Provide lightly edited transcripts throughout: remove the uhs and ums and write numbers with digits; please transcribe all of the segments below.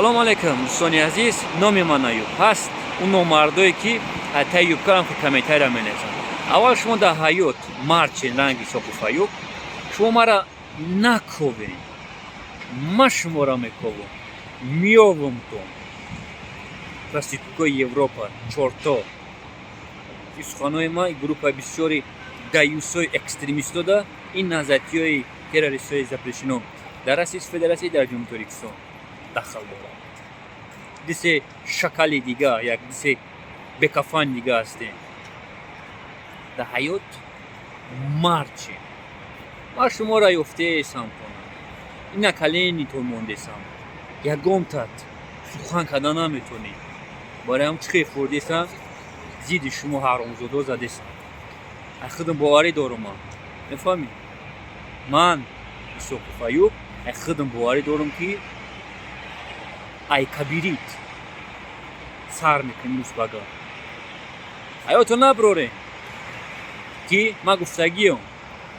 салом алейкум дӯстони азиз, номи ман Аюб ҳаст. Он номардое ки таи юбкаам ки каметайра менезанд. аввал шумо дар ҳаёт мард чен ранги соқуф Аюб, шумо мара наковен, ман шуморо мековам, меёвамтон. Проституткаи Европа чорто ин суханои ман группа бисёри даюсои экстремистода ин назариёи террористҳои запрещено дар Российской Федерации дар Ҷумҳурии Тоҷикистон дахал дорад. дисе шакали дига, як дисе бекафан дига ҳастем. дар ҳаёт мард чен. ман шуморо ёфтаесам конам, ина каленитон мондесам, ягонтат сухан карда наметонед. барои ҳам чӣ хел хӯрдесам, зидди шумо ҳаромзодо задесам. аз худам боварӣ дорам. ман мефаҳмед, ман Исоқов Аюб аз худам боварӣ дорам ки ай кабирит сар мекунем мусбага ҳаёто наброре ки ман гуфтагиём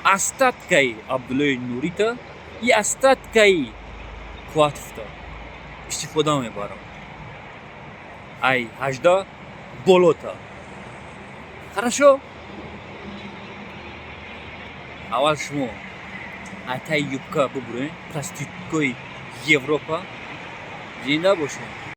астаткаи Абдуллои Нурита и астаткаи Куатовта истифода мебарам. ай 18 болота. Хорошо? аввал шумо атаи юбка бубурен, проституткаи Европа зинда бошед.